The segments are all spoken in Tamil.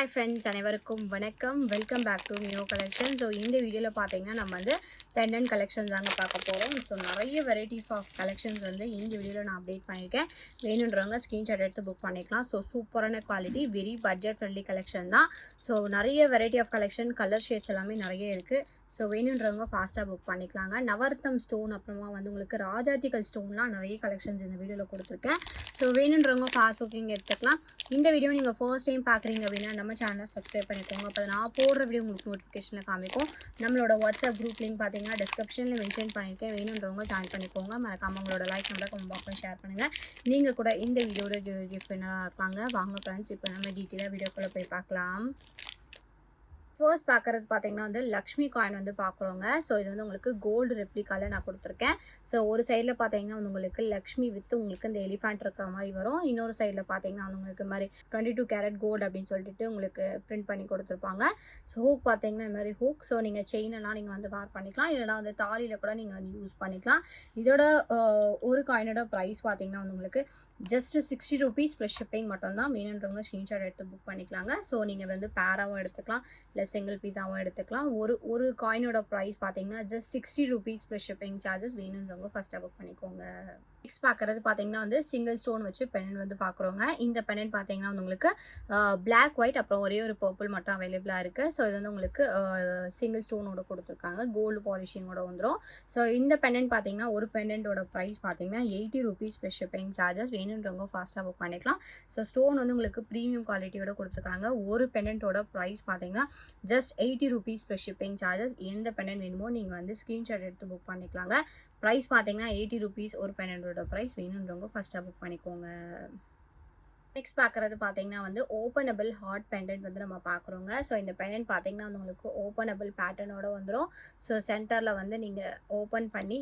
ஹாய் ஃப்ரெண்ட்ஸ், அனைவருக்கும் வணக்கம். Welcome back to new collection. So இந்த வீடியோவில் பார்த்தீங்கன்னா நம்ம வந்து பெண்டன்ட் கலெக்ஷன்ஸ் தாங்க பார்க்க போகிறோம். ஸோ நிறைய வெரைட்டிஸ் ஆஃப் கலெக்ஷன்ஸ் வந்து இந்த வீடியோவில் நான் அப்டேட் பண்ணியிருக்கேன். வேணுன்றவங்க ஸ்க்ரீன்ஷாட் எடுத்து புக் பண்ணிக்கலாம். ஸோ சூப்பரான quality, very budget friendly collection தான். ஸோ நிறைய variety of collection, colour shades எல்லாமே நிறைய இருக்குது. ஸோ வேணுன்றவங்க ஃபாஸ்ட்டாக புக் பண்ணிக்கலாங்க. நவரத்னம் ஸ்டோன், அப்புறமா வந்து உங்களுக்கு ராஜாத்திகள் ஸ்டோன்லாம் நிறைய கலெக்ஷன்ஸ் இந்த வீடியோவில் கொடுத்துருக்கேன். ஸோ வேணுன்றவங்க ஃபாஸ்ட் புக்கிங் எடுத்துக்கலாம். இந்த வீடியோ நீங்கள் ஃபர்ஸ்ட் டைம் பார்க்குறீங்க அப்படின்னா நம்ம சேனலை சப்ஸ்கிரைப் பண்ணிக்கோங்க. அப்போ நான் போடுற வீடியோ உங்களுக்கு நோட்டிஃபிகேஷனில் காமிக்கும். நம்மளோட வாட்ஸ்அப் குரூப் லிங்க் பார்த்தீங்கன்னா டிஸ்கிரிப்ஷனில் மென்ஷன் பண்ணியிருக்கேன். வேணுன்றவங்க ஜாயின் பண்ணிக்கோங்க. மறக்காம உங்களோட லைக் நம்பரை கமெண்ட் பாக்ஸில் ஷேர் பண்ணுங்கள். நீங்கள் கூட இந்த வீடியோட கிஃப்ட் வின்னராக இருப்பாங்க. வாங்க ஃப்ரெண்ட்ஸ், இப்போ நம்ம டீட்டெயிலாக வீடியோக்குள்ளே போய் பார்க்கலாம். ஃபர்ஸ்ட் பார்க்குறது பார்த்தீங்கன்னா வந்து லக்ஷ்மி காயின் வந்து பார்க்குறோங்க. ஸோ இது வந்து உங்களுக்கு கோல்டு ரெப்ளிகாவில் நான் கொடுத்துருக்கேன். ஸோ ஒரு சைடில் பார்த்தீங்கன்னா வந்து உங்களுக்கு லக்ஷ்மி வித் உங்களுக்கு இந்த எலிஃபண்ட் இருக்கிற மாதிரி வரும். இன்னொரு சைடில் பார்த்தீங்கன்னா வந்து உங்களுக்கு மாதிரி 22 கேரட் கோல்டு அப்படின்னு சொல்லிட்டு உங்களுக்கு பிரிண்ட் பண்ணி கொடுத்துருப்பாங்க. ஸோ ஹூக் பார்த்தீங்கன்னா இந்த மாதிரி ஹூக். ஸோ நீங்கள் செயினெல்லாம் நீங்கள் வந்து வேர் பண்ணிக்கலாம், இல்லைனா வந்து தாலியில் கூட நீங்கள் வந்து யூஸ் பண்ணிக்கலாம். இதோட ஒரு காயினோட ப்ரைஸ் பார்த்தீங்கன்னா வந்து உங்களுக்கு ஜஸ்ட் 60 rupees ப்ளஸ் ஷிப்பிங் மட்டும்தான். வேணுன்றவங்க ஸ்க்ரீன்ஷாட் எடுத்து புக் பண்ணிக்கலாங்க. ஸோ நீங்கள் வந்து பேராகவும் எடுத்துக்கலாம், இல்லை சிங்கிள் பீஸாகவும் எடுத்துக்கலாம். ஒரு காயினோட ப்ரைஸ் பார்த்தீங்கன்னா just 60 rupees plus shipping charges. வேணுன்றவங்க ஃபஸ்ட்டாக புக் பண்ணிக்கோங்க. நெக்ஸ்ட் பார்க்குறது பார்த்தீங்கன்னா வந்து சிங்கிள் ஸ்டோன் வச்சு பெனன் வந்து பார்க்குறோங்க. இந்த பெனன் பார்த்தீங்கன்னா வந்து உங்களுக்கு பிளாக் ஒயிட் அப்புறம் ஒரே ஒரு பர்பிள் மட்டும் அவைலபிளாக இருக்குது. ஸோ இது வந்து உங்களுக்கு சிங்கிள் ஸ்டோனோட கொடுத்துருக்காங்க, கோல்டு பாலிஷிங்கோட வந்துடும். ஸோ இந்த பெனன் பார்த்தீங்கன்னா ஒரு பெனண்டோட ப்ரைஸ் பார்த்தீங்கன்னா 80 rupees ப்ளஸ் ஷிப்பிங் சார்ஜஸ். வேணுன்றவங்க ஃபாஸ்ட்டாக புக் பண்ணிக்கலாம். ஸோ ஸ்டோன் வந்து உங்களுக்கு ப்ரீமியம் குவாலிட்டியோட கொடுத்துருக்காங்க. ஒரு பெனண்டோட ப்ரைஸ் பார்த்தீங்கன்னா just 80 rupees plus shipping charges. எந்த பெனன் வேணுமோ நீங்கள் வந்து ஸ்க்ரீன்ஷாட் எடுத்து புக் பண்ணிக்கலாங்க. ப்ரைஸ் பார்த்தீங்கன்னா 80 rupees ஒரு பெனண்டோட ப்ரைஸ். வேணுன்றவங்க ஃபஸ்ட்டாக புக் பண்ணிக்கோங்க. நெக்ஸ்ட் பார்க்குறது பார்த்தீங்கன்னா வந்து ஓப்பனபிள் ஹார்ட் பெண்டன்ட் வந்து நம்ம பார்க்குறோங்க. ஸோ இந்த பெண்டன்ட் பார்த்தீங்கன்னா வந்து உங்களுக்கு ஓப்பனபிள் பேட்டர்னோட வந்துடும். ஸோ சென்டரில் வந்து நீங்கள் ஓப்பன் பண்ணி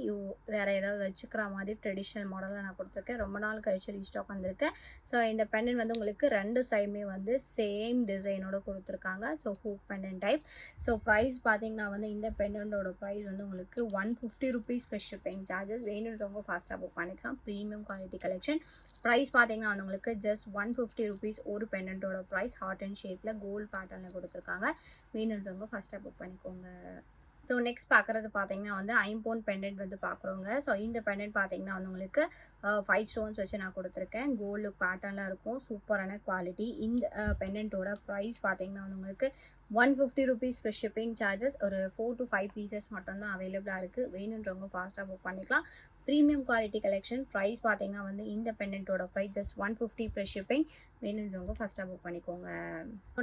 வேறு ஏதாவது வச்சுக்கிற மாதிரி ட்ரெடிஷ்னல் மாடலில் நான் கொடுத்துருக்கேன். ரொம்ப நாள் கழிச்சு ரீஸ்டாக் வந்திருக்கேன். ஸோ இந்த பெண்டன்ட் வந்து உங்களுக்கு ரெண்டு சைடுமே வந்து சேம் டிசைனோட கொடுத்துருக்காங்க. So hook pendant type. So price பார்த்தீங்கன்னா வந்து இந்த பெண்டன்ட்டோட ப்ரைஸ் வந்து உங்களுக்கு 150 rupees ப்ளஸ் ஷிப்பிங் சார்ஜஸ். வேணுன்றவங்க ஃபாஸ்ட்டாக புக் பண்ணிக்கலாம். Premium quality collection. ப்ரைஸ் பார்த்தீங்கன்னா வந்து உங்களுக்கு ஜஸ்ட் 150 rupees ஒரு பெண்டன்ட்டோட ப்ரைஸ். ஹார்ட் அண்ட் ஷேப்பில் கோல்டு பேட்டர்னில் கொடுத்துருக்காங்க. வேணுன்றவங்க ஃபஸ்ட்டாக புக் பண்ணிக்கோங்க. ஸோ நெக்ஸ்ட் பார்க்குறது பார்த்தீங்கன்னா வந்து ஐம்பவுண்ட் பெண்டன்ட் வந்து பார்க்குறோங்க. ஸோ இந்த பெண்டன்ட் பார்த்தீங்கன்னா வந்து உங்களுக்கு 5 ஸ்டோன்ஸ் வச்சு நான் கொடுத்துருக்கேன். கோல்டு பேட்டர்னில் இருக்கும், சூப்பரான குவாலிட்டி. இந்த பெண்டன்ட்டோட ப்ரைஸ் பார்த்தீங்கன்னா வந்து உங்களுக்கு 150 rupees ப்ளஸ் ஷிப்பிங் சார்ஜஸ். ஒரு 4 to 5 பீசஸ் மட்டும்தான் அவைலபிளாக இருக்குது. வேணுன்றவங்க ஃபாஸ்ட்டாக புக் பண்ணிக்கலாம். Premium quality collection. ப்ரைஸ் பார்த்தீங்கன்னா வந்து இந்த பெண்டன்ட்டோட ப்ரைஸ் ஜஸ்ட் 150 ப்ளஸ் ஷிப்பிங். வேணுன்றவங்க ஃபஸ்ட்டாக புக் பண்ணிக்கோங்க.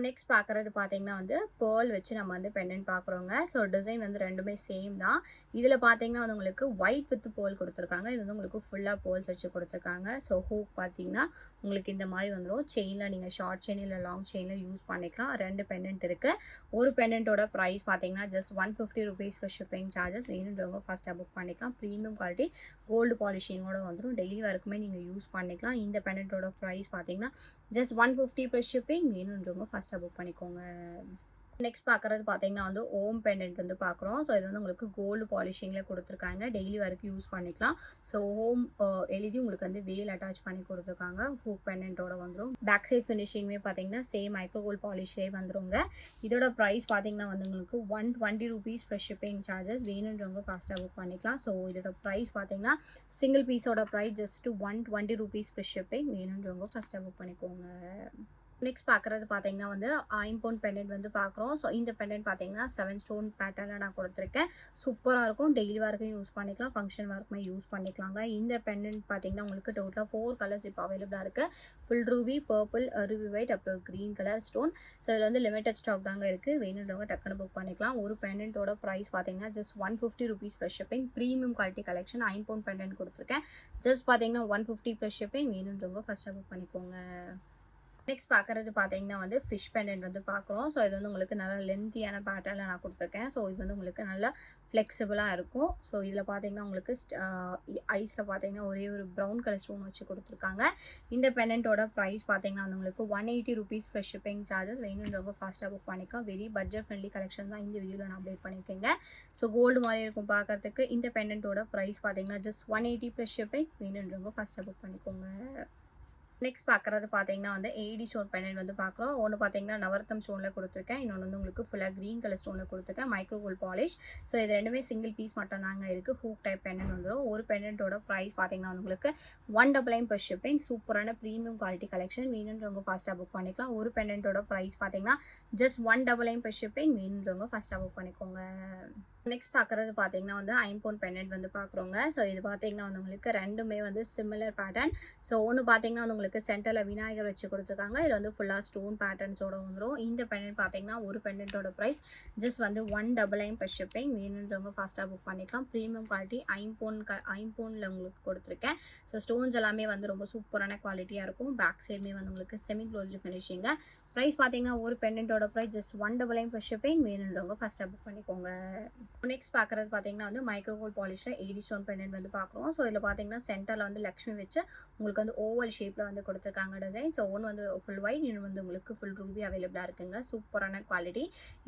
நெக்ஸ்ட் பார்க்குறது பார்த்தீங்கன்னா வந்து பேர்ல் வச்சு நம்ம வந்து பெண்டன்ட் பார்க்குறோங்க. ஸோ டிசைன் வந்து ரெண்டுமே சேம் தான். இதில் பார்த்தீங்கன்னா வந்து உங்களுக்கு ஒயிட் வித் பேர்ல் கொடுத்துருக்காங்க. இது வந்து உங்களுக்கு ஃபுல்லாக பேர்ல்ஸ் வச்சு கொடுத்துருக்காங்க. ஸோ ஹூக் பார்த்தீங்கன்னா உங்களுக்கு இந்த மாதிரி வந்துடும். செயினில் நீங்கள் ஷார்ட் செயின் இல்லை லாங் செயினில் யூஸ் பண்ணிக்கலாம். ரெண்டு பெண்டன்ட் இருக்குது. ஒரு பெண்டன்ட்டோட ப்ரைஸ் பார்த்தீங்கன்னா just 150 rupees plus shipping charges. வேணுன்றவங்க ஃபஸ்ட்டாக புக் பண்ணிக்கலாம். ப்ரீமியம் குவாலிட்டி, கோல்டு பாலிஷிங்கோட வந்துடும். டெய்லி வரைக்குமே நீங்கள் யூஸ் பண்ணிக்கலாம். இந்த பெண்டன்ட்டோட ப்ரைஸ் பார்த்தீங்கன்னா ஜஸ்ட் 150 ப்ளஸ் ஷிப்பிங். வேணுன்றவங்க ஃபஸ்ட்டாக புக் பண்ணிக்கோங்க. நெக்ஸ்ட் பார்க்குறது பார்த்தீங்கன்னா வந்து ஓம் பெண்டன்ட் வந்து பார்க்குறோம். ஸோ இது வந்து உங்களுக்கு கோல்டு பாலிஷிங்கில் கொடுத்துருக்காங்க. டெய்லி வரைக்கும் யூஸ் பண்ணிக்கலாம். ஸோ ஓம் எழுதி உங்களுக்கு வந்து வேல் அட்டாச் பண்ணி கொடுத்துருக்காங்க. ஹூக் பெண்டன்ட்டோட வந்துடும். பேக் சைட் ஃபினிஷிங்குமே பார்த்தீங்கன்னா சேம் மைக்ரோ கோல்டு பாலிஷே வந்துருங்க. இதோட ப்ரைஸ் பார்த்தீங்கன்னா வந்து உங்களுக்கு 120 rupees ப்ளஸ் ஷிப்பிங் சார்ஜஸ். வேணுன்றவங்க ஃபாஸ்ட்டாக புக் பண்ணிக்கலாம். ஸோ இதோட ப்ரைஸ் பார்த்தீங்கன்னா சிங்கிள் பீஸோட price just 120 rupees plus shipping. வேணுன்றவங்க ஃபஸ்ட்டாக புக் பண்ணிக்கோங்க. நெக்ஸ்ட் பார்க்குறது பார்த்தீங்கன்னா வந்து ஐம்பவுண்ட் பெண்டன்ட் வந்து பார்க்குறோம். ஸோ இந்த பெண்டன்ட் பார்த்தீங்கன்னா 7 ஸ்டோன் பேட்டர்னில் நான் கொடுத்துருக்கேன். சூப்பராக இருக்கும். டெய்லி வரைக்கும் யூஸ் பண்ணிக்கலாம், ஃபங்க்ஷன் வரைக்குமே யூஸ் பண்ணிக்கலாங்க. இந்த பெண்டன்ட் பார்த்தீங்கன்னா உங்களுக்கு டோட்டலாக 4 கலர்ஸ் இப்போ அவைலபிளாக இருக்குது. Full Ruby, purple, Ruby white, அப்புறம் க்ரீன் கலர் ஸ்டோன். ஸோ இதில் வந்து லிமிடெட் ஸ்டாக் தாங்க இருக்குது. வேணுன்றவங்க டக்குன்னு புக் பண்ணிக்கலாம். ஒரு பெண்டன்ட்டோட ப்ரைஸ் பார்த்தீங்கன்னா just 150 rupees plus shipping. Premium quality collection. ஐம்பவுண்ட் பெண்டன்ட் கொடுத்துருக்கேன். ஜஸ்ட் பார்த்தீங்கன்னா 150 ப்ளஸ் ஷிப்பிங். வேணுன்றவங்க ஃபஸ்ட்டாக புக் பண்ணிக்கோங்க. நெக்ஸ்ட் பார்க்குறது பார்த்தீங்கன்னா வந்து ஃபிஷ் பெண்டன்ட் வந்து பார்க்குறோம். ஸோ இது வந்து உங்களுக்கு நல்லா லென்த்தியான பேட்டர்னில் நான் கொடுத்துருக்கேன். ஸோ இது வந்து உங்களுக்கு நல்லா ஃப்ளெக்சிபிளாக இருக்கும். ஸோ இதில் பார்த்தீங்கன்னா உங்களுக்கு ஐஸில் பார்த்தீங்கன்னா ஒரே ஒரு ப்ரௌன் கலர் ஸ்டோன் வச்சு கொடுத்துருக்காங்க. இந்த பெண்டன்ட்டோட ப்ரைஸ் பார்த்தீங்கன்னா வந்து உங்களுக்கு 180 rupees ப்ளஸ் ஷிப்பிங் சார்ஜஸ். வேணுன்றவங்க ஃபாஸ்ட்டாக புக் பண்ணிக்கலாம். வெரி பட்ஜெட் ஃப்ரெண்ட்லி கலெக்ஷன் தான் இந்த வீடியோவில் நான் அப்டேட் பண்ணியிருக்கேங்க. ஸோ கோல்டு மாதிரி இருக்கும் பார்க்குறதுக்கு. இந்த பெண்டன்ட்டோட ப்ரைஸ் பார்த்தீங்கன்னா ஜஸ்ட் 180 ப்ளஸ் ஷிப்பிங். வேணுன்றவங்க ஃபாஸ்ட்டாக புக் பண்ணிக்கோங்க. நெக்ஸ்ட் பார்க்குறது பார்த்தீங்கன்னா வந்து ஏடி ஸ்டோன் பெண்டன்ட் வந்து பார்க்குறோம். ஒன்று பார்த்தீங்கன்னா நவரத்தம் ஸ்டோனில் கொடுத்துருக்கேன். இன்னொன்று வந்து உங்களுக்கு ஃபுல்லாக க்ரீன் கலர் ஸ்டோனில் கொடுத்துருக்கேன். Micro gold polish. ஸோ இது ரெண்டுமே சிங்கிள் பீஸ் மட்டும் தாங்க இருக்குது. ஹூக் டைப் பெண்டன்ட் வந்துடும். ஒரு பெண்டன்ட்டோட ப்ரைஸ் பார்த்தீங்கன்னா வந்து உங்களுக்கு 199 per shipping. சூப்பரான ப்ரீமியம் குவாலிட்டி கலெக்ஷன். வேணுன்றவங்க ஃபாஸ்ட்டாக புக் பண்ணிக்கலாம். ஒரு பெண்டன்ட்டோட ப்ரைஸ் பார்த்தீங்கன்னா ஜஸ்ட் 199 per shipping. வேணுன்றவங்க ஃபாஸ்ட்டாக புக் பண்ணிக்கோங்க. நெக்ஸ்ட் பார்க்குறது பார்த்தீங்கன்னா வந்து ஐம்பொன் பெண்டன்ட் வந்து பார்க்குறோங்க. ஸோ இது பார்த்தீங்கன்னா வந்து உங்களுக்கு ரெண்டுமே வந்து சிமிலர் பேட்டர்ன். ஸோ ஒன்று பார்த்தீங்கன்னா வந்து உங்களுக்கு சென்டரில் விநாயகர் வச்சு கொடுத்துருக்காங்க. இது வந்து ஃபுல்லாக ஸ்டோன் பேட்டர்ன்ஸோட வந்துடும். இந்த பெண்டன்ட் பார்த்தீங்கன்னா ஒரு பெண்டன்ட்டோட ப்ரைஸ் ஜஸ்ட் வந்து 199 per shipping. வேணுன்றவங்க ஃபாஸ்ட்டாக புக் பண்ணிக்கலாம். ப்ரீமியம் குவாலிட்டி ஐம்பொனில் உங்களுக்கு கொடுத்துருக்கேன். ஸோ ஸ்டோன்ஸ் எல்லாமே வந்து ரொம்ப சூப்பரான குவாலிட்டியாக இருக்கும். பேக் சைடுமே வந்து உங்களுக்கு செமி க்ளோஸ்டு ஃபினிஷிங்க. ப்ரைஸ் பார்த்தீங்கன்னா ஒரு பெண்டன்ட்டோட ப்ரைஸ் ஜஸ்ட் 199 per shipping. வேணுன்றவங்க ஃபஸ்ட்டாக புக் பண்ணிக்கோங்க. நெக்ஸ்ட் பார்க்குறது பார்த்தீங்கன்னா வந்து மைக்ரோ கோல்ட் பாலிஷில் ஏடி ஸ்டோன் பெண்டன்ட் வந்து பார்க்குறோம். ஸோ இதில் பார்த்தீங்கன்னா சென்டரில் வந்து லக்ஷ்மி வச்சு உங்களுக்கு வந்து ஓவல் ஷேப்பில் வந்து கொடுத்துருக்காங்க டிசைன். ஸோ ஒன்று வந்து ஃபுல் ஒயிட், இன்னும் வந்து உங்களுக்கு ஃபுல் ரூபி அவைலபிளாக இருக்குங்க. சூப்பரான குவாலிட்டி.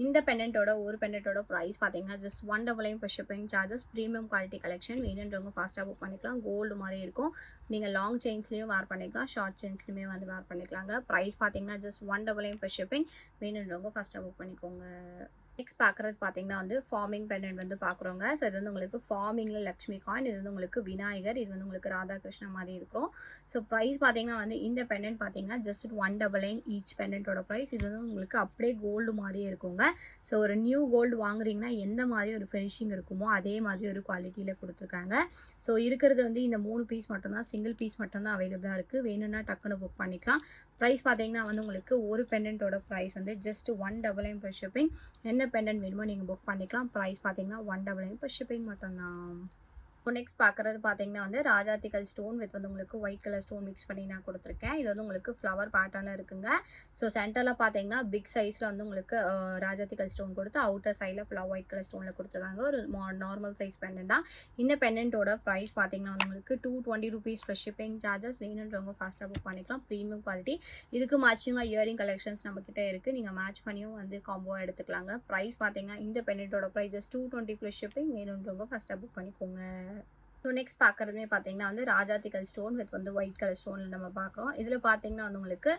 இந்த பெண்டன்ட்டோட ஒரு பெண்டன்ட்டோட ப்ரைஸ் பார்த்தீங்கன்னா just 199 per shipping charges. Premium quality collection. வேணுன்றவங்க ஃபாஸ்ட்டாக புக் பண்ணிக்கலாம். கோல்டு மாதிரி இருக்கும். நீங்கள் லாங் செயின்ஸ்லேயும் வேர் பண்ணிக்கலாம், ஷார்ட் செயின்ஸ்லையுமே வந்து வேர் பண்ணிக்கலாங்க. ப்ரைஸ் பார்த்தீங்கன்னா ஜஸ்ட் 199 per shipping. வேணுன்றவங்க ஃபாஸ்ட்டாக புக் பண்ணிக்கோங்க. நெக்ஸ்ட் பார்க்குறது பார்த்தீங்கன்னா வந்து ஃபார்மிங் பெண்டன்ட் வந்து பார்க்குறோங்க. ஸோ இது வந்து உங்களுக்கு ஃபார்மிங்கில் லக்ஷ்மி காயின், இது வந்து உங்களுக்கு விநாயகர், இது வந்து உங்களுக்கு ராதாகிருஷ்ணா மாதிரி இருக்கும். ஸோ ப்ரைஸ் பார்த்தீங்கன்னா வந்து இந்த பெண்டன்ட் பார்த்தீங்கன்னா ஜஸ்ட் 199 ஈச் பெண்டன்ட்டோட ப்ரைஸ். இது வந்து உங்களுக்கு அப்படியே கோல்டு மாதிரியே இருக்குங்க. ஸோ ஒரு நியூ கோல்டு வாங்குறீங்கன்னா எந்த மாதிரி ஒரு ஃபினிஷிங் இருக்குமோ அதே மாதிரி ஒரு குவாலிட்டியில் கொடுத்துருக்காங்க. ஸோ இருக்கிறது வந்து இந்த 3 பீஸ் மட்டும்தான், சிங்கிள் பீஸ் மட்டும்தான் அவைலபிளாக இருக்குது. வேணும்னா டக்குன்னு புக் பண்ணிக்கலாம். ப்ரைஸ் பார்த்தீங்கன்னா வந்து உங்களுக்கு ஒரு பெண்டன்ட்டோட ப்ரைஸ் வந்து ஜஸ்ட் 199 per shipping. என்ன பெண்டன்ட் வேணுமோ நீங்கள் புக் பண்ணிக்கலாம். ப்ரைஸ் பார்த்தீங்கன்னா 199 per shipping மட்டும்தான். இப்போ நெக்ஸ்ட் பார்க்குறது பார்த்தீங்கன்னா வந்து ராஜாத்திக்கல் ஸ்டோன் வித் வந்து உங்களுக்கு ஒயிட் கலர் ஸ்டோன் மிக்ஸ் பண்ணி நான் கொடுத்துருக்கேன். இது வந்து உங்களுக்கு ஃப்ளவர் பேட்டர்னில் இருக்குங்க. ஸோ சென்டரில் பார்த்தீங்கன்னா பிக் சைஸில் வந்து உங்களுக்கு ராஜாத்திக்கல் ஸ்டோன் கொடுத்து அவுட்டர் சைடில் ஃபுல்லாக ஒயிட் கலர் ஸ்டோனில் கொடுத்துருக்காங்க. ஒரு நார்மல் சைஸ் பெண்டன்ட் தான். இந்த பெண்டன்ட்டோட ப்ரைஸ் பார்த்தீங்கன்னா வந்து உங்களுக்கு 220 rupees per shipping சார்ஜஸ். வேணுன்றவங்க ஃபாஸ்ட்டாக புக் பண்ணிக்கலாம். Premium quality. இதுக்கு மேட்சிங்காக இயரிங் கலெக்ஷன்ஸ் நம்மக்கிட்ட இருக்குது. நீங்கள் மேட்ச் பண்ணியும் வந்து காம்போ எடுத்துக்கலாங்க. ப்ரைஸ் பார்த்தீங்கன்னா இந்த பெண்டன்ட்டோட ப்ரைஸ் ஜஸ்ட் 220 per shipping. வேணுன்றவங்க ஃபஸ்ட்டாக புக் பண்ணிக்கோங்க. ஸோ நெக்ஸ்ட் பார்க்குறதுமே பார்த்தீங்கன்னா வந்து ராஜாத்திக்கல் ஸ்டோன் வித் வந்து ஒயிட் கலர் ஸ்டோனில் நம்ம பார்க்குறோம். இதில் பார்த்தீங்கன்னா வந்து உங்களுக்கு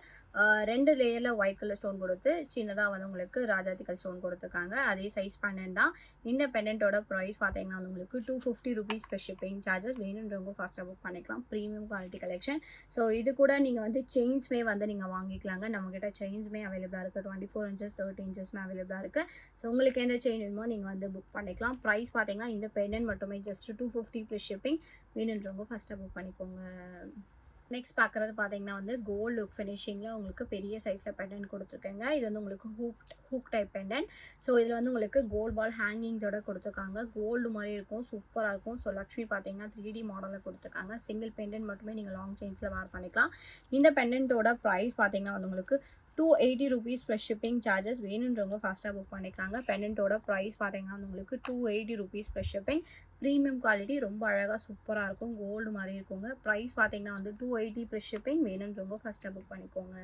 2 லேயரில் ஒயிட் கலர் ஸ்டோன் கொடுத்து சின்னதாக வந்து உங்களுக்கு ராஜாத்திக்கல் ஸ்டோன் கொடுத்துருக்காங்க. அதே சைஸ் பெண்டன்ட் தான். இந்த பெண்டன்ட்டோட ப்ரைஸ் பார்த்தீங்கன்னா வந்து உங்களுக்கு 250 rupees per shipping சார்ஜஸ். வேணுன்றவங்க ஃபாஸ்ட்டாக புக் பண்ணிக்கலாம். Premium quality collection. ஸோ இது கூட நீங்கள் வந்து செயின்ஸ்மே வந்து நீங்கள் வாங்கிக்கலாங்க. நம்மக்கிட்ட செயின்ஸ்மே அவைலபிளாக இருக்குது. 24 inches 30 inchesமே அவைலபிளாக இருக்குது. ஸோ உங்களுக்கு எந்த செயின் வேணுமோ நீங்கள் வந்து புக் பண்ணிக்கலாம். ப்ரைஸ் பார்த்தீங்கன்னா இந்த பெண்டன்ட் மட்டுமே ஜஸ்ட் 250 per shipping. வேணுன்றவங்க ஃபஸ்ட்டாக புக் பண்ணிக்கோங்க. நெக்ஸ்ட் பார்க்குறது பார்த்தீங்கன்னா வந்து கோல்டு லுக் ஃபினிஷிங்கில் உங்களுக்கு பெரிய சைஸில் பெண்டன்ட் கொடுத்துருக்கேங்க. இது வந்து உங்களுக்கு ஹூக் டைப் பெண்டன்ட். ஸோ இதில் வந்து உங்களுக்கு கோல்ட் பால் ஹேங்கிங்ஸோட கொடுத்துருக்காங்க. கோல்டு மாதிரி இருக்கும், சூப்பராக இருக்கும். ஸோ லக்ஷ்மி பார்த்தீங்கன்னா 3D மாடலில் கொடுத்துருக்காங்க. சிங்கிள் பெண்டன்ட் மட்டுமே நீங்கள் லாங் செயின்ஸில் வேர் பண்ணிக்கலாம். இந்த பெண்டன்ட்டோட ப்ரைஸ் பார்த்தீங்கன்னா வந்து உங்களுக்கு 280 rupees per shipping சார்ஜஸ். வேணுன்றவங்க ஃபாஸ்ட்டாக புக் பண்ணிக்கலாங்க. பெண்டன்ட்டோட ப்ரைஸ் பார்த்தீங்கன்னா உங்களுக்கு 280 rupees per shipping. Premium quality, ரொம்ப அழகாக சூப்பராக இருக்கும். கோல்டு மாதிரி இருக்குங்க. ப்ரைஸ் பார்த்தீங்கன்னா வந்து 280 per shipping. வேணுன்றவங்க ஃபஸ்ட்டாக புக் பண்ணிக்கோங்க.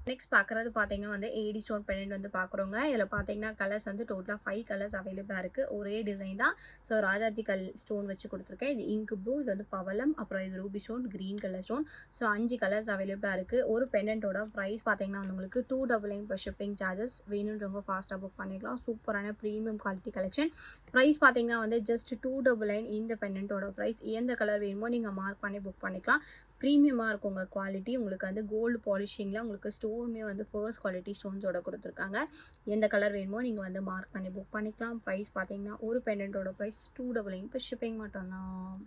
நெக்ஸ்ட் பார்க்குறது பார்த்தீங்கன்னா வந்து ஏடி ஸ்டோன் பெண்டன்ட் வந்து பார்க்குறோங்க. இதில் பார்த்தீங்கன்னா கலர்ஸ் வந்து டோட்டலாக 5 கலர்ஸ் அவைலபிளாக இருக்குது. ஒரே டிசைன் தான். ஸோ ராஜாத்திக்கல் ஸ்டோன் வச்சு கொடுத்துருக்கேன். இது இங்கு ப்ளூ, இது வந்து பவளம், அப்புறம் இது Ruby stone, green colour stone. So 5 colours அவைலபிளாக இருக்குது. ஒரு பெண்டன்ட்டோட ப்ரைஸ் பார்த்தீங்கன்னா வந்து உங்களுக்கு 299 per shipping சார்ஜஸ். வேணுன்றவங்க ஃபாஸ்ட்டாக புக் பண்ணிக்கலாம். சூப்பரான ப்ரீமியம் குவாலிட்டி கலெக்ஷன். ப்ரைஸ் பார்த்தீங்கன்னா வந்து ஜஸ்ட் 299. இந்த பெண்டன்ட்டோட ப்ரைஸ். எந்த கலர் வேணுமோ நீங்கள் மார்க் பண்ணி புக் பண்ணிக்கலாம். ப்ரீமியமாக இருக்குங்க குவாலிட்டி. உங்களுக்கு வந்து கோல்டு பாலிஷிங்கில் உங்களுக்கு ஸ்டோனுமே வந்து ஃபர்ஸ்ட் குவாலிட்டி ஸ்டோன்ஸோட கொடுத்துருக்காங்க. எந்த கலர் வேணுமோ நீங்கள் வந்து மார்க் பண்ணி புக் பண்ணிக்கலாம். ப்ரைஸ் பார்த்தீங்கன்னா ஒரு பெண்டன்ட்டோட ப்ரைஸ் 299 per shipping மட்டும்தான்.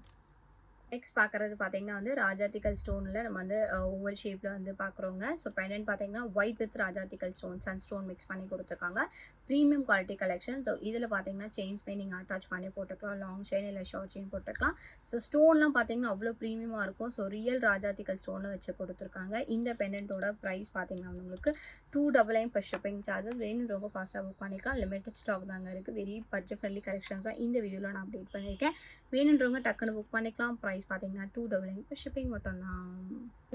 நெக்ஸ்ட் பார்க்குறது பார்த்தீங்கன்னா வந்து ராஜாத்திக்கல் ஸ்டோனில் நம்ம வந்து ஓவல் ஷேப்பில் வந்து பார்க்குறோங்க. ஸோ பெண்டன்ட் பார்த்தீங்கன்னா ஒயிட் வித் ராஜாத்திக்கல் ஸ்டோன், சன் ஸ்டோன் மிக்ஸ் பண்ணி கொடுத்துருக்காங்க. Premium quality collection. ஸோ இதில் பார்த்தீங்கன்னா செயின்ஸ்மே நீங்கள் அட்டாச் பண்ணி போட்டுக்கலாம். லாங் செயின் இல்லை ஷார்ட் செயின் போட்டுக்கலாம். ஸோ ஸ்டோன்லாம் பார்த்தீங்கன்னா அவ்வளோ ப்ரீமியமாக இருக்கும். ஸோ ரியல் ராஜாத்திக்கல் ஸ்டோனில் வச்சு கொடுத்துருக்காங்க. இந்த பெண்டன்ட்டோட ப்ரைஸ் பார்த்தீங்கன்னா உங்களுக்கு 299 per shipping சார்ஜஸ். வேணுன்றவங்க ஃபாஸ்ட்டாக புக் பண்ணிக்கலாம். லிமிட்டட் ஸ்டாக் தாங்க இருக்குது. வெரி பட்ஜெட் ஃப்ரெண்ட்லி கலெக்ஷன்ஸ் தான் இந்த வீடியோவில் நான் அப்டேட் பண்ணியிருக்கேன். வேணுன்றவங்க டக்குன்னு புக் பண்ணிக்கலாம். ப்ரைஸ் ப்ரைஸ் பார்த்தீங்கன்னா 299 ஷிப்பிங் மட்டும்தான்.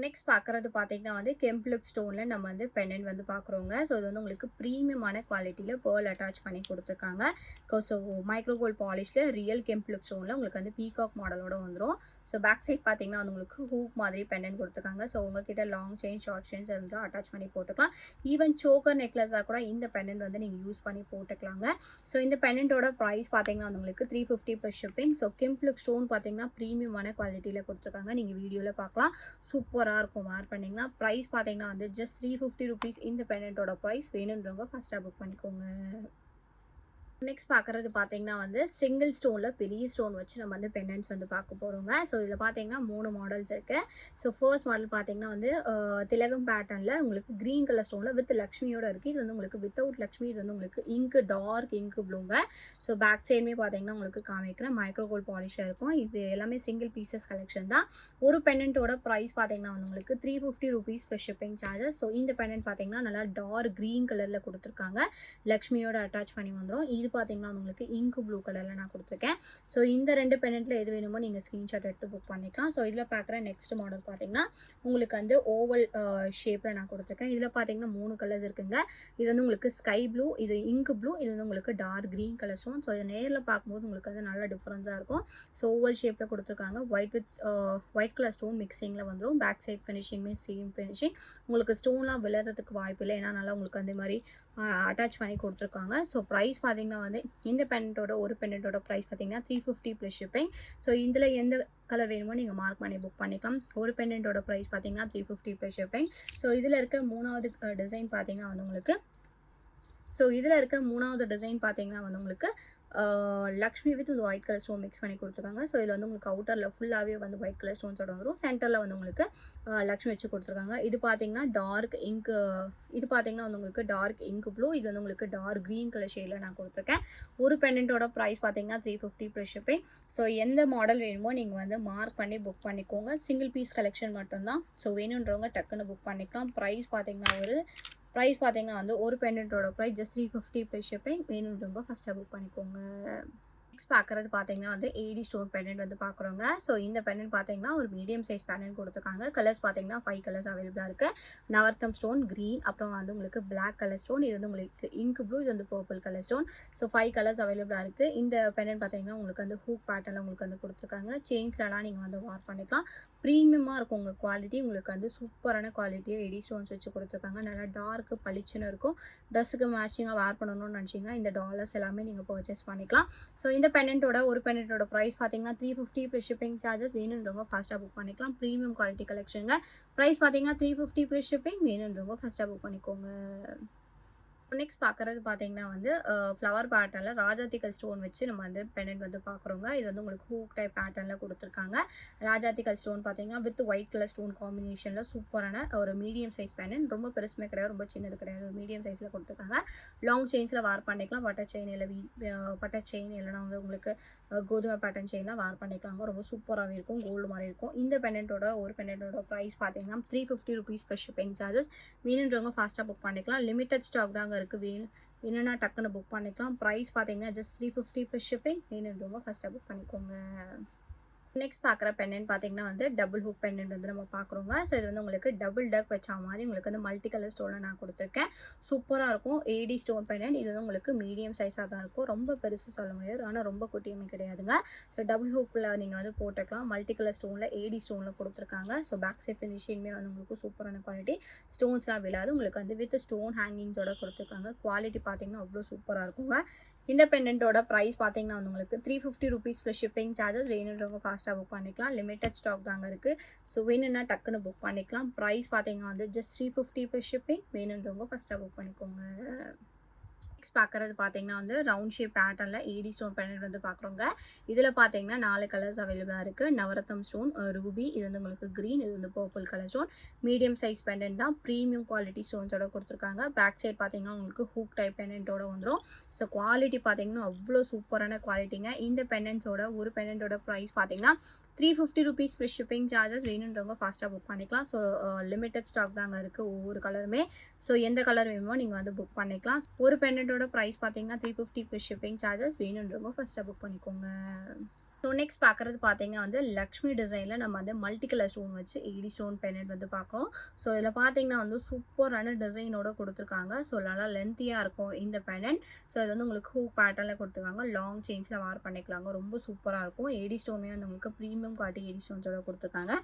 நெக்ஸ்ட் பார்க்குறது பார்த்தீங்கன்னா வந்து கெம்ப்லுக் ஸ்டோனில் நம்ம வந்து பெண்டன்ட் வந்து பார்க்குறோங்க. ஸோ இது வந்து உங்களுக்கு ப்ரீமியமான குவாலிட்டியில் பேர்ல் அட்டாச் பண்ணி கொடுத்துருக்காங்க. ஸோ மைக்ரோ கோல்ட் பாலிஷில் ரியல் கெம்ப்லுக் ஸ்டோனில் உங்களுக்கு வந்து பீகாக் மாடலோட வந்துடும். ஸோ பேக் சைட் பார்த்தீங்கன்னா வந்து உங்களுக்கு ஹூக் மாதிரி பெண்டன்ட் கொடுத்துருக்காங்க. ஸோ உங்ககிட்ட லாங் செயின் ஷார்ட் செயின்ஸ் இருந்தால் அட்டாச் பண்ணி போட்டுக்கலாம். ஈவன் சோக்கர் நெக்லஸாக கூட இந்த பெண்டன்ட் வந்து நீங்கள் யூஸ் பண்ணி போட்டுக்கலாங்க. ஸோ இந்த பெண்டன்ட்டோட ப்ரைஸ் பார்த்தீங்கன்னா வந்து உங்களுக்கு 350 ப்ளஸ் ஷிப்பிங். ஸோ கெம்ப்லுக் ஸ்டோன் பார்த்தீங்கன்னா ப்ரீமியமான குவாலிட்டியில் கொடுத்துருக்காங்க. நீங்கள் வீடியோவில் பார்க்கலாம், சூப்பராக இருக்கும். வேர் பண்ணிங்கன்னா ப்ரைஸ் பார்த்தீங்கன்னா வந்து ஜஸ்ட் 350 ருபீஸ் இந்த பெண்டன்ட்டோட ப்ரைஸ். வேணுன்றவங்க ஃபஸ்ட்டாக புக் பண்ணிக்கோங்க. நெக்ஸ்ட் பார்க்குறது பார்த்தீங்கன்னா வந்து சிங்கிள் ஸ்டோனில் பெரிய ஸ்டோன் வச்சு நம்ம வந்து பெண்டன்ட்ஸ் வந்து பார்க்க போகிறோங்க. ஸோ இதில் பார்த்தீங்கன்னா 3 மாடல்ஸ் இருக்குது. ஸோ ஃபர்ஸ்ட் மாடல் பார்த்தீங்கன்னா வந்து திலகம் பேட்டர்னில் உங்களுக்கு க்ரீன் கலர் ஸ்டோனில் வித் லக்ஷ்மியோட இருக்குது. இது வந்து உங்களுக்கு வித்தவுட் லக்ஷ்மி. இது வந்து உங்களுக்கு இங்கு டார்க் இங்கு ப்ளூங்க. ஸோ பேக் சைடுமே பார்த்தீங்கன்னா உங்களுக்கு காமிக்கிறேன், மைக்ரோ கோல்ட் பாலிஷாக இருக்கும். இது எல்லாமே சிங்கிள் பீசஸ் கலெக்ஷன் தான். ஒரு பெண்டன்ட்டோட ப்ரைஸ் பார்த்தீங்கன்னா வந்து உங்களுக்கு 350 rupees plus shipping charges. So இந்த பெண்டன்ட் பார்த்தீங்கன்னா நல்லா டார்க் க்ரீன் கலரில் கொடுத்துருக்காங்க, லக்ஷ்மியோட அட்டாச் பண்ணி வந்துடும். இது பார்த்தீங்கன்னா உங்களுக்கு இங்கு ப்ளூ கலரில் நான் கொடுத்துருக்கேன். ஸோ இந்த 2 பெண்டன்ட்டில் எது வேணுமோ நீங்கள் ஸ்க்ரீன்ஷாட் எடுத்து புக் பண்ணிக்கலாம். ஸோ இதில் பார்க்குற நெக்ஸ்ட் மாடல் பார்த்தீங்கன்னா உங்களுக்கு வந்து ஓவல் ஷேப்பில் நான் கொடுத்துருக்கேன். இதில் பார்த்தீங்கன்னா 3 கலர்ஸ் இருக்குங்க. இது வந்து உங்களுக்கு ஸ்கை ப்ளூ, இது இங்கு ப்ளூ, இது வந்து உங்களுக்கு dark green colour stone. So இதை நேரில் பார்க்கும்போது உங்களுக்கு வந்து நல்ல டிஃப்ரென்ஸாக இருக்கும். ஸோ ஓவல் ஷேப்பில் கொடுத்துருக்காங்க. ஒயிட் கலர் ஸ்டோன் மிக்சிங்கில் வந்துடும். பேக் சைட் ஃபினிஷிங்குமே சேம் ஃபினிஷிங். உங்களுக்கு ஸ்டோன்லாம் விழுறதுக்கு வாய்ப்பு இல்லை, ஏன்னா நல்லா உங்களுக்கு அந்த மாதிரி அட்டாச் பண்ணி கொடுத்துருக்காங்க. ஸோ ப்ரைஸ் பார்த்தீங்கன்னா வந்து இந்த பெண்டன்ட்டோட ஒரு பெண்டன்ட்டோட ப்ரைஸ் பார்த்தீங்கன்னா 350 ப்ளஸ் ஷிப்பிங். ஸோ இதில் எந்த கலர் வேணுமோ நீங்கள் மார்க் பண்ணி புக் பண்ணிக்கலாம். ஒரு பெண்டன்ட்டோட ப்ரைஸ் பார்த்தீங்கன்னா 350 ப்ளஸ் ஷிப்பிங். ஸோ இதில் இருக்க மூணாவது டிசைன் பார்த்தீங்கன்னா வந்து உங்களுக்கு உங்களுக்கு Lakshmi with white colour stone mix பண்ணி கொடுத்துருக்காங்க. ஸோ இதில் வந்து உங்களுக்கு அவுட்டரில் ஃபுல்லாகவே வந்து ஒயிட் கலர் ஸ்டோன்ஸோட வந்துடும். சென்டரில் வந்து உங்களுக்கு லக்ஷ்மி வச்சு கொடுத்துருக்காங்க. இது பார்த்தீங்கன்னா டார்க் இங்கு, இது பார்த்தீங்கன்னா வந்து உங்களுக்கு டார்க் இங்கு ப்ளூ, இது வந்து உங்களுக்கு டார்க் க்ரீன் கலர் ஷேடில் நான் கொடுத்துருக்கேன். ஒரு பெண்டன்ட்டோட ப்ரைஸ் பார்த்தீங்கன்னா 350 ப்ளஸ் ஷிப்பிங். ஸோ எந்த மாடல் வேணுமோ நீங்கள் வந்து மார்க் பண்ணி புக் பண்ணிக்கோங்க. சிங்கிள் பீஸ் கலெக்ஷன் மட்டும்தான். ஸோ வேணுன்றவங்க டக்குன்னு புக் பண்ணிக்கலாம். ப்ரைஸ் பார்த்தீங்கன்னா வந்து ஒரு பெண்டன்ட்டோட ப்ரைஸ் ஜஸ்ட் 350 ப்ளஸ் ஷிப்பிங். வேணுன்றவங்க ஃபஸ்ட்டாக புக் பண்ணிக்கோங்க. நெக்ஸ்ட் பார்க்குறது பார்த்தீங்கன்னா வந்து ஏடி ஸ்டோன் பெண்டன்ட் வந்து பார்க்குறோங்க. ஸோ இந்த பெண்டன்ட் பார்த்தீங்கன்னா ஒரு மீடியம் சைஸ் பெண்டன்ட் கொடுத்துருக்காங்க. கலர்ஸ் பார்த்தீங்கன்னா 5 கலர்ஸ் அவைலபிளாக இருக்குது. நவரத்தம் ஸ்டோன், க்ரீன், அப்புறம் வந்து உங்களுக்கு பிளாக் கலர் ஸ்டோன், இது வந்து உங்களுக்கு இங்க் ப்ளூ, இது வந்து purple colour stone. So 5 colours அவைலபிளாக இருக்குது. இந்த பெண்டன்ட் பார்த்தீங்கன்னா உங்களுக்கு வந்து ஹூக் பேட்டர்னில் உங்களுக்கு வந்து கொடுத்துருக்காங்க. செயின்ஸ்லாம் நீங்கள் வந்து வார் பண்ணிக்கலாம். ப்ரீமியமாக இருக்கும் உங்கள் குவாலிட்டி. உங்களுக்கு வந்து சூப்பரான குவாலிட்டியாக ஏடி ஸ்டோன்ஸ் வச்சு கொடுத்துருக்காங்க. நல்லா டார்க்கு பளிச்சுன்னு இருக்கும். ட்ரெஸ்ஸுக்கு மேட்சிங்காக வேர் பண்ணணும்னு நினச்சிங்கன்னா இந்த டாலர்ஸ் எல்லாமே நீங்கள் பர்ச்சேஸ் பண்ணிக்கலாம். ஸோ இந்த ஒரு பெண்டன்ட்டோட ப்ரைஸ் பார்த்தீங்கன்னா 350 ப்ளஸ் ஷிப்பிங் சார்ஜஸ். வேணுன்றவங்க ஃபாஸ்ட்டாக புக் பண்ணிக்கலாம். Premium quality கலெக்ஷனுங்க. ப்ரைஸ் பார்த்தீங்கன்னா 350 ப்ளஸ் ஷிப்பிங். வேணுன்றவங்க ஃபாஸ்ட்டாக புக் பண்ணிக்கோங்க. நெக்ஸ்ட் பார்க்குறது பார்த்தீங்கன்னா வந்து ஃப்ளவர் பேட்டர்னில் ராஜாத்திக்கல் ஸ்டோன் வச்சு நம்ம வந்து பெண்டன்ட் வந்து பார்க்குறோங்க. இது வந்து உங்களுக்கு ஹூக் டைப் பேட்டர்னில் கொடுத்துருக்காங்க. ராஜாத்திக்கல் ஸ்டோன் பார்த்தீங்கன்னா வித் ஒயிட் கலர் ஸ்டோன் காம்பினேஷனில் சூப்பரான ஒரு மீடியம் சைஸ் பெண்டன்ட். ரொம்ப பெருசுமே கிடையாது, ரொம்ப சின்னது கிடையாது, மீடியம் சைஸில் கொடுத்துருக்காங்க. லாங் செயின்ஸில் வார் பண்ணிக்கலாம். பட்டர் செயின் இல்லைனா வந்து உங்களுக்கு கோதுமை பேட்டர்ன் செயின்லாம் வார் பண்ணிக்கலாங்க. ரொம்ப சூப்பராகவே இருக்கும், கோல்டு மாதிரி இருக்கும். இந்த ஒரு பெண்டன்ட்டோட ப்ரைஸ் பார்த்தீங்கன்னா 350 ருபீஸ் ப்ளஸ் ஷிப்பிங் சார்ஜஸ். வேணுன்றவங்க ஃபாஸ்ட்டாக புக் பண்ணிக்கலாம். லிமிட்டட் ஸ்டாக் தாங்க இருக்குது. வேணும்னா டக்குன்னு புக் பண்ணிக்கலாம். ப்ரைஸ் பார்த்தீங்கன்னா ஜஸ்ட் 350 ப்ளஸ் ஷிப்பிங். வேணுன்றவங்க ஃபஸ்ட்டாக புக் பண்ணிக்கோங்க. நெக்ஸ்ட் பார்க்குற பெண்டன்ட் பார்த்தீங்கன்னா வந்து டபுள் ஹூக் பெண்டன்ட் வந்து நம்ம பார்க்குறோங்க. ஸோ இது வந்து உங்களுக்கு டபுள் டக் வச்ச மாதிரி உங்களுக்கு வந்து மல்டி கலர் ஸ்டோனில் நான் கொடுத்துருக்கேன். சூப்பராக இருக்கும். AD stone pendant. இது வந்து உங்களுக்கு மீடியம் சைஸாக தான் இருக்கும். ரொம்ப பெருசு சொல்ல முடியாது, ஆனால் ரொம்ப குட்டியுமே கிடையாதுங்க. ஸோ டபுள் ஹூக்கில் நீங்கள் வந்து போட்டுக்கலாம். மல்டி கலர் ஸ்டோனில் ஏடி ஸ்டோனில் கொடுத்துருக்காங்க. ஸோ பேக் சைட் ஃபினிஷிங்குமே வந்து உங்களுக்கு சூப்பரான குவாலிட்டி. ஸ்டோன்ஸ்லாம் விழாது. உங்களுக்கு வந்து வித் ஸ்டோன் ஹேங்கிங்ஸோட கொடுத்துருக்காங்க. குவாலிட்டி பார்த்தீங்கன்னா அவ்வளோ சூப்பராக இருக்குங்க. இந்த பெண்டன்ட்டோட ப்ரைஸ் பார்த்தீங்கன்னா வந்து உங்களுக்கு 350 ருபீஸ் ப்ளஸ் ஷிப்பிங் சார்ஜஸ். வேணுன்றவங்க ஃபாஸ்ட்டாக புக் பண்ணிக்கலாம். லிமிட்டட் ஸ்டாக் தாங்க இருக்குது. ஸோ வேணும்னா டக்குன்னு புக் பண்ணிக்கலாம். ப்ரைஸ் பார்த்தீங்கன்னா வந்து ஜஸ்ட் 350 ப்ளஸ் ஷிப்பிங். வேணுன்றவங்க ஃபஸ்ட்டாக புக் பண்ணிக்கோங்க. நெக்ஸ்ட் பார்க்குறது பார்த்தீங்கன்னா வந்து ரவுண்ட் ஷேப் பேட்டர்னில் ஏடி ஸ்டோன் பெண்டன்ட் வந்து பார்க்குறோங்க. இதில் பார்த்தீங்கன்னா 4 கலர்ஸ் அவைலபிளாக இருக்குது. நவரத்தம் ஸ்டோன், ரூபி, இது வந்து உங்களுக்கு க்ரீன், இது வந்து purple colour stone. Medium size pendant தான். ப்ரீமியம் குவாலிட்டி ஸ்டோன்ஸோட கொடுத்துருக்காங்க. பேக் சைட் பார்த்தீங்கன்னா உங்களுக்கு ஹூக் டைப் பெண்டன்ட்டோட வந்துடும். ஸோ குவாலிட்டி பார்த்தீங்கன்னா அவ்வளோ சூப்பரான குவாலிட்டிங்க. இந்த ஒரு பெண்டன்ட்டோட ப்ரைஸ் பார்த்தீங்கன்னா 350 ருபீஸ் ப்ளஸ் ஷிப்பிங் சார்ஜஸ். வேணுன்றவங்க ஃபாஸ்ட்டாக புக் பண்ணிக்கலாம். ஸோ லிமிட்டட் ஸ்டாக் தாங்க இருக்குது ஒவ்வொரு கலருமே. ஸோ எந்த கலர் வேணுமோ நீங்கள் வந்து புக் பண்ணிக்கலாம். ஒரு பெண்டன்ட்டோட ப்ரைஸ் பார்த்தீங்கன்னா 350 ப்ளஸ் ஷிப்பிங் சார்ஜஸ். வேணுன்றவங்க ஃபஸ்ட்டாக புக் பண்ணிக்கோங்க. ஸோ நெக்ஸ்ட் பார்க்குறது பார்த்தீங்கன்னா வந்து லக்ஷ்மி டிசைனில் நம்ம வந்து மல்டி கலர் ஸ்டோன் வச்சு ஏடி ஸ்டோன் பெண்டன்ட் வந்து பார்க்குறோம். ஸோ இதில் பார்த்தீங்கன்னா வந்து சூப்பரான டிசைனோட கொடுத்துருக்காங்க. ஸோ நல்லா லென்த்தியாக இருக்கும் இந்த பெண்டன்ட். ஸோ இது வந்து உங்களுக்கு ஹூக் பேட்டர்னில் கொடுத்துருக்காங்க. லாங் செயின்ஸில் வேர் பண்ணிக்கலாங்க. ரொம்ப சூப்பராக இருக்கும். ஏடி ஸ்டோனே வந்து உங்களுக்கு ப்ரீமியம் குவாலிட்டி ஏடி ஸ்டோன்ஸோட கொடுத்துருக்காங்க.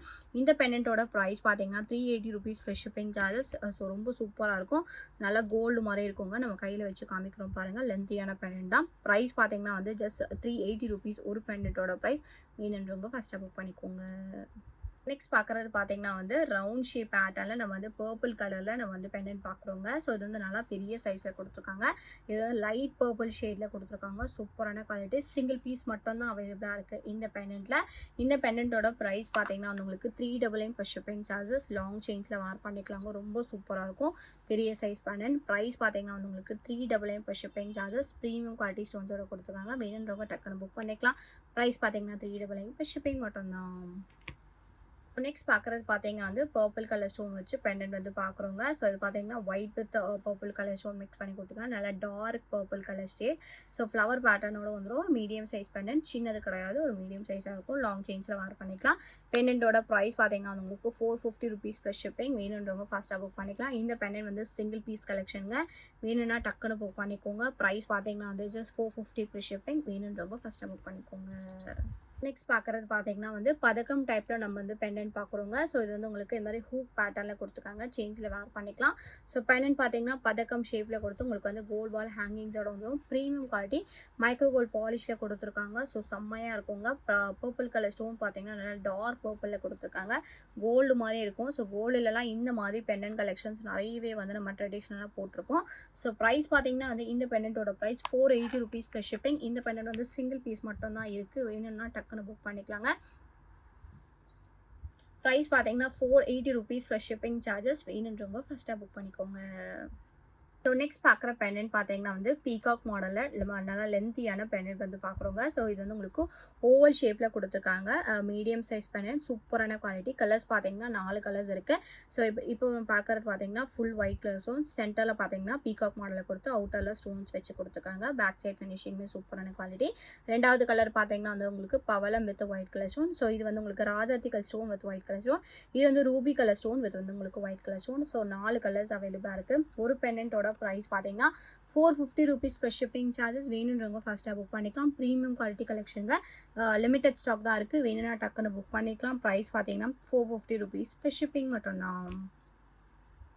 இந்த பெண்டன்ட்டோட ப்ரைஸ் பார்த்தீங்கன்னா ₹380 ஃப்ரெஷ் ஷிப்பிங் சார்ஜஸ். ஸோ ரொம்ப சூப்பராக இருக்கும். நல்லா கோல்டு மாதிரி இருக்குங்க. நம்ம கையில் வச்சு காமிக்கிறோம் பாருங்கள். லென்த்தியான பெண்டன்ட் தான். ப்ரைஸ் பார்த்தீங்கன்னா வந்து ஜஸ்ட் ₹380 ஒரு பெண்டன்ட்டோட ப்ரைஸ். வேணுன்றவங்க ஃபர்ஸ்ட்டாக புக் பண்ணிக்கோங்க. நெக்ஸ்ட் பார்க்குறது பார்த்தீங்கன்னா வந்து ரவுண்ட் ஷேப் பேட்டர்னில் நம்ம வந்து பர்பிள் கலரில் நம்ம வந்து பெண்டன்ட் பார்க்குறோங்க. ஸோ இது வந்து நல்லா பெரிய சைஸில் கொடுத்துருக்காங்க. இது வந்து லைட் பர்பிள் ஷேடில் கொடுத்துருக்காங்க. சூப்பரான குவாலிட்டி. சிங்கிள் பீஸ் மட்டும் தான் அவைலபிளாக இருக்குது இந்த பெண்டன்ட்டில். இந்த பெண்டன்ட்டோட ப்ரைஸ் பார்த்தீங்கன்னா வந்து உங்களுக்கு $399 ப்ளஸ் ஷிப்பிங் சார்ஜஸ். லாங் செயின்ஸில் வேர் பண்ணிக்கலாங்க. ரொம்ப சூப்பராக இருக்கும். பெரிய சைஸ் பெண்டன்ட். ப்ரைஸ் பார்த்தீங்கன்னா வந்து உங்களுக்கு $399 plus shipping charges. Premium quality ஸ்டோன்ஸோட கொடுத்துருக்காங்க. வேணுன்றவங்க டக்குன்னு புக் பண்ணிக்கலாம். ப்ரைஸ் பார்த்தீங்கன்னா $399 ப்ளஸ் ஷிப்பிங் மட்டும்தான். நெக்ஸ்ட் பார்க்குறது பார்த்தீங்கன்னா வந்து பர்பிள் கலர் ஸ்டோன் வச்சு பெண்டன்ட் வந்து பார்க்குறோங்க. ஸோ இது பார்த்தீங்கன்னா white with purple colour stone mix பண்ணி கொடுத்துருக்காங்க. நல்லா dark purple colour shade. So flower பேட்டர்னோட வந்துடும். Medium size pendant. சின்னது கிடையாது, ஒரு மீடியம் சைஸாக இருக்கும். லாங் செயின்ஸில் வேர் பண்ணிக்கலாம். பெண்டன்ட்டோட ப்ரைஸ் பார்த்தீங்கன்னா உங்களுக்கு $450 ப்ளஸ் ஷிப்பிங். வேணுன்றவங்க ஃபாஸ்ட்டாக புக் பண்ணிக்கலாம். இந்த பெண்டன்ட் வந்து சிங்கிள் பீஸ் கலெக்ஷனுங்க. வேணும்னா டக்குன்னு புக் பண்ணிக்கோங்க. ப்ரைஸ் பார்த்தீங்கன்னா வந்து ஜஸ்ட் $450 ப்ளஸ் ஷிப்பிங். வேணுன்றவங்க ஃபஸ்ட்டாக புக் பண்ணிக்கோங்க. நெக்ஸ்ட் பார்க்குறது பார்த்தீங்கன்னா வந்து பதக்கம் டைப்பில் நம்ம வந்து பெண்டன்ட் பார்க்குறோங்க. ஸோ இது வந்து உங்களுக்கு இந்த மாதிரி ஹூக் பேட்டர்னில் கொடுத்துருக்காங்க. செயின்ஸில் வேர் பண்ணிக்கலாம். ஸோ பெண்டன்ட் பார்த்தீங்கன்னா பதக்கம் ஷேப்பில் கொடுத்து உங்களுக்கு வந்து கோல்ட் பால் ஹேங்கிங்ஸோட வந்துடும். ப்ரீமியம் குவாலிட்டி மைக்ரோ கோல்ட் பாலிஷில் கொடுத்துருக்காங்க. ஸோ செம்மையாக இருக்குங்க. பர்பிள் கலர் ஸ்டோன் பார்த்தீங்கன்னா நல்லா டார்க் பர்பிளில் கொடுத்துருக்காங்க. கோல்டு மாதிரி இருக்கும். ஸோ கோல்டுலலாம் இந்த மாதிரி பெண்டன்ட் கலெக்ஷன்ஸ் நிறையவே வந்து நம்ம ட்ரெடிஷ்னலாக போட்டிருக்கோம். ஸோ ப்ரைஸ் பார்த்தீங்கன்னா வந்து இந்த பெண்டன்ட்டோட ப்ரைஸ் $480 ப்ளஸ் ஷிப்பிங். இந்த பெண்டன்ட் வந்து சிங்கிள் பீஸ் மட்டும் தான் இருக்குது. வேணும்னா டக்குன்னு புக் பண்ணிக்கலாங்க. ப்ரைஸ் பார்த்தீங்கன்னா $480 ப்ளஸ் ஷிப்பிங் சார்ஜஸ். வேணுன்றவங்க ஃபர்ஸ்ட்டாக புக் பண்ணிக்கோங்க. ஸோ நெக்ஸ்ட் பார்க்குற பெண்டன்ட் பார்த்தீங்கன்னா வந்து பீகாக் மாடலில் நல்லா லென்த்தியான பெண்டன்ட் வந்து பார்க்குறோங்க. ஸோ இது வந்து உங்களுக்கு ஓவல் ஷேப்பில் கொடுத்துருக்காங்க. Medium size pendant. சூப்பரான குவாலிட்டி. கலர்ஸ் பார்த்தீங்கன்னா 4 கலர்ஸ் இருக்குது. ஸோ இப்போ பார்க்குறது பார்த்தீங்கன்னா ஃபுல் ஒயிட் கலர் ஸ்டோன்ஸ். சென்டரில் பார்த்தீங்கன்னா பீகாக் மாடலில் கொடுத்து அவுட்டரில் ஸ்டோன்ஸ் வச்சு கொடுத்துருக்காங்க. பேக் சைட் ஃபினிஷிங்குமே சூப்பரான குவாலிட்டி. ரெண்டாவது கலர் பார்த்தீங்கன்னா வந்து உங்களுக்கு பவளம் with white colour stone. So இது வந்து உங்களுக்கு ராஜாத்திகல் stone with white colour stone. இது வந்து ரூபி கலர் ஸ்டோன் வித் வந்து உங்களுக்கு white colour stone. So 4 colours அவைலபிளாக இருக்குது. ஒரு பெண்டன்ட்டோட ப்ரைஸ் பார்த்தீங்கன்னா $450 ப்ளஸ் ஷிப்பிங் சார்ஜஸ். வேணுன்றவங்க ஃபர்ஸ்ட்டாக புக் பண்ணிக்கலாம். ப்ரீமியம் குவாலிட்டி கலெக்ஷனுங்க. லிமிடெட் ஸ்டாக் தான் இருக்குது. வேணும்னா டக்குன்னு புக் பண்ணிக்கலாம். ப்ரைஸ் பார்த்தீங்கன்னா $450 ப்ளஸ் ஷிப்பிங் மட்டும்தான்.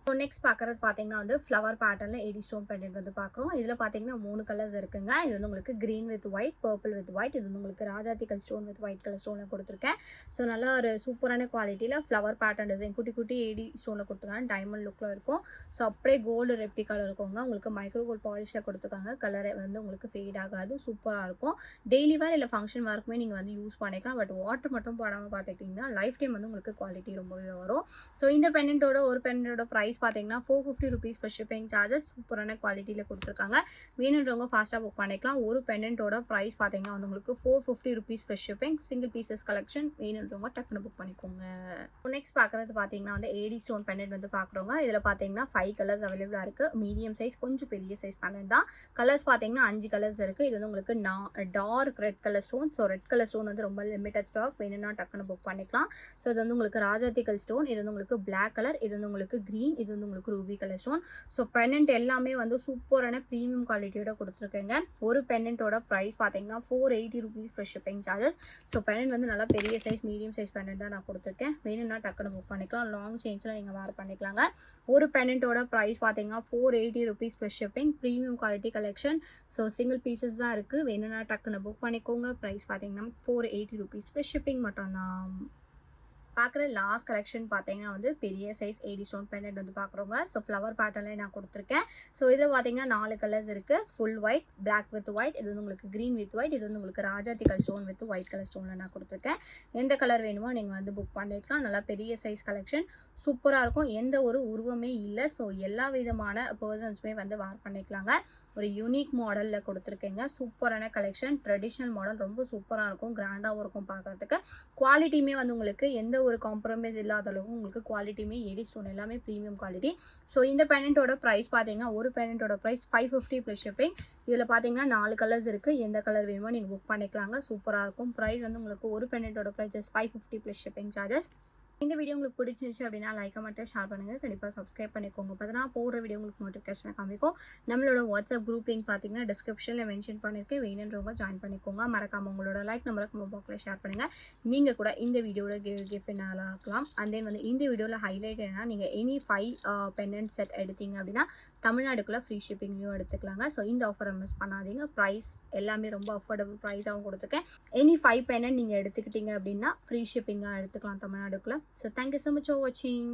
ஸோ நெக்ஸ்ட் பார்க்குறது பார்த்தீங்கன்னா வந்து ஃப்ளவர் பேட்டர்னில் ஏடி ஸ்டோன் பெண்டன்ட் வந்து பார்க்குறோம். இதில் பார்த்தீங்கன்னா 3 கலர்ஸ் இருக்குங்க. இது வந்து உங்களுக்கு green with white, purple with white. இது வந்து உங்களுக்கு ராஜாத்திகல் ஸ்டோன் வித் ஒயிட் கலர் ஸ்டோனில் கொடுத்துருக்கேன். ஸோ நல்லா ஒரு சூப்பரான குவாலிட்டியில் ஃப்ளவர் பேட்டர்ன் டிசைன் குட்டி குட்டி ஏடி ஸ்டோனில் கொடுத்துருக்காங்க. டைமண்ட் லுக்கில் இருக்கும். ஸோ அப்படியே கோல்டு ரெப்ளிகாவில் இருக்குங்க. உங்களுக்கு மைக்ரோ கோல்ட் பாலிஷில் கொடுத்துருக்காங்க. கலரை வந்து உங்களுக்கு ஃபேட் ஆகாது. சூப்பராக இருக்கும். டெய்லி வேர் இல்லை ஃபங்க்ஷன் வேர்க்குமே நீங்கள் வந்து யூஸ் பண்ணிக்கலாம். பட் வாட்டர் மட்டும் போடாமல் பார்த்துக்கிட்டிங்கன்னா லைஃப் டைம் வந்து உங்களுக்கு குவாலிட்டி ரொம்பவே வரும். ஸோ இந்த பெண்டன்ட்டோட ஒரு பெண்டன்ட்டோட ப்ரைஸ் பார்த்தீங்கன்னா $450 ப்ளஸ் ஷிப்பிங் சார்ஜஸ். சூப்பரான குவாலிட்டியில் கொடுத்துருக்காங்க. வேணுன்றவங்க ஃபாஸ்ட்டாக புக் பண்ணிக்கலாம். ஒரு பெண்டன்ட்டோட ப்ரைஸ் பார்த்தீங்கன்னா வந்து உங்களுக்கு $450 plus shipping. Single pieces collection. வேணுன்றவங்க டக்குன்னு புக் பண்ணிக்கோங்க. நெக்ஸ்ட் பார்க்குறது பார்த்தீங்கன்னா வந்து ஏடி ஸ்டோன் பெண்டன்ட் வந்து பார்க்குறோங்க. இதில் பார்த்தீங்கன்னா 5 கலர்ஸ் அவைலபிளாக இருக்குது. மீடியம் சைஸ், கொஞ்சம் பெரிய சைஸ் பெண்டன்ட் தான். கலர்ஸ் பார்த்தீங்கன்னா 5 கலர்ஸ் இருக்குது. இது வந்து உங்களுக்கு dark red colour stone. So red colour stone வந்து ரொம்ப லிமிடெட் ஸ்டாக். வேணும்னா டக்குன்னு புக் பண்ணிக்கலாம். ஸோ இது வந்து உங்களுக்கு ராஜாத்திகல் ஸ்டோன். இது வந்து உங்களுக்கு பிளாக் கலர். இது வந்து உங்களுக்கு க்ரீன். இது வந்து உங்களுக்கு Ruby colour stone. So pendant எல்லாமே வந்து சூப்பரான ப்ரீமியம் குவாலிட்டியோட கொடுத்துருக்கேங்க. ஒரு பெண்டன்ட்டோட ப்ரைஸ் பார்த்தீங்கன்னா $480 plus shipping charges. So pendant வந்து நல்லா பெரிய சைஸ், மீடியம் சைஸ் பெண்டன்ட் தான் நான் கொடுத்துருக்கேன். வேணும்னா டக்குன்னு புக் பண்ணிக்கலாம். லாங் செயின்ஸில் நீங்கள் வேர் பண்ணிக்கலாங்க. ஒரு பெண்டன்ட்டோட ப்ரைஸ் பார்த்தீங்கன்னா $480 plus shipping. Premium quality collection. So single pieces தான் இருக்குது. வேணும்னா டக்குன்னு புக் பண்ணிக்கோங்க. ப்ரைஸ் பார்த்தீங்கன்னா $480 ப்ளஸ் ஷிப்பிங் மட்டும்தான். பார்க்குற லாஸ்ட் கலெக்ஷன் பார்த்தீங்கன்னா வந்து பெரிய சைஸ் ஏடி ஸ்டோன் பெண்டன்ட் வந்து பார்க்குறோங்க. ஸோ ஃப்ளவர் பேட்டர்னில் நான் கொடுத்துருக்கேன். ஸோ இதில் பார்த்தீங்கன்னா 4 கலர்ஸ் இருக்குது. Full white, black with white. இது வந்து உங்களுக்கு க்ரீன் வித் ஒயிட். இது வந்து உங்களுக்கு ராஜாத்திகல் ஸ்டோன் வித் ஒயிட் கலர் ஸ்டோனில் நான் கொடுத்துருக்கேன். எந்த கலர் வேணுமோ நீங்கள் வந்து புக் பண்ணிக்கலாம். நல்லா பெரிய சைஸ் கலெக்ஷன். சூப்பராக இருக்கும். எந்த ஒரு உருவமே இல்லை. ஸோ எல்லா விதமான பர்சன்ஸுமே வந்து வேர் பண்ணிக்கலாங்க. ஒரு யூனிக் மாடலில் கொடுத்துருக்கேங்க. சூப்பரான கலெக்ஷன். Traditional model. ரொம்ப சூப்பராக இருக்கும். கிராண்டாகவும் இருக்கும் பார்க்குறதுக்கு. குவாலிட்டியுமே வந்து உங்களுக்கு எந்த ஒரு காம்ப்ரமைஸ் இல்லாத அளவுக்கு உங்களுக்கு குவாலிட்டியுமே ஏடி ஸ்டோன் எல்லாமே ப்ரீமியம் குவாலிட்டி. ஸோ இந்த பெண்டன்ட்டோட ப்ரைஸ் பார்த்தீங்கன்னா ஒரு பெண்டன்ட்டோட ப்ரைஸ் 550 ப்ளஸ் ஷிப்பிங். இதில் பார்த்தீங்கன்னா 4 கலர்ஸ் இருக்குது. எந்த கலர் வேணுமோ நீங்கள் புக் பண்ணிக்கலாங்க. சூப்பராக இருக்கும். ப்ரைஸ் வந்து உங்களுக்கு ஒரு பெண்டன்ட்டோட price just 550 plus shipping charges. இந்த வீடியோ உங்களுக்கு பிடிச்சிருச்சு அப்படின்னா லைக் மட்டும் ஷேர் பண்ணுங்கள். கண்டிப்பாக சப்ஸ்கிரைப் பண்ணிக்கோங்க. அப்போ தான் போடுற வீடியோ உங்களுக்கு நோட்டிஃபிகேஷனை காமிக்கும். நம்மளோட வாட்ஸ்அப் குரூப் லிங்க் பார்த்தீங்கன்னா டிஸ்கிரிப்ஷனில் மென்ஷன் பண்ணியிருக்கேன். வேணுன்றவங்க ஜாயின் பண்ணிக்கோங்க. மறக்காமல் உங்களோட லைக் நம்பரை கமெண்ட் பாக்ஸில் ஷேர் பண்ணுங்கள். நீங்கள் கூட இந்த வீடியோட கிஃப்ட் என்னால் ஆக்கலாம். அண்ட் தென் வந்து இந்த வீடியோவில் ஹைலைட் என்னன்னா நீங்கள் எனி 5 பெண்டன்ட் செட் எடுத்தீங்க அப்படின்னா தமிழ்நாடுக்குள்ளே ஃப்ரீ ஷிப்பிங்லையும் எடுத்துக்கலாங்க. ஸோ இந்த ஆஃபரை மிஸ் பண்ணாதீங்க. ப்ரைஸ் எல்லாமே ரொம்ப அஃபோர்டபுள் ப்ரைஸாகவும் கொடுத்துருக்கேன். எனி 5 பெண்டன்ட் நீங்கள் எடுத்துக்கிட்டீங்க அப்படின்னா ஃப்ரீ ஷிப்பிங்காக எடுத்துக்கலாம் தமிழ்நாடுக்குள்ளே. So thank you so much for watching.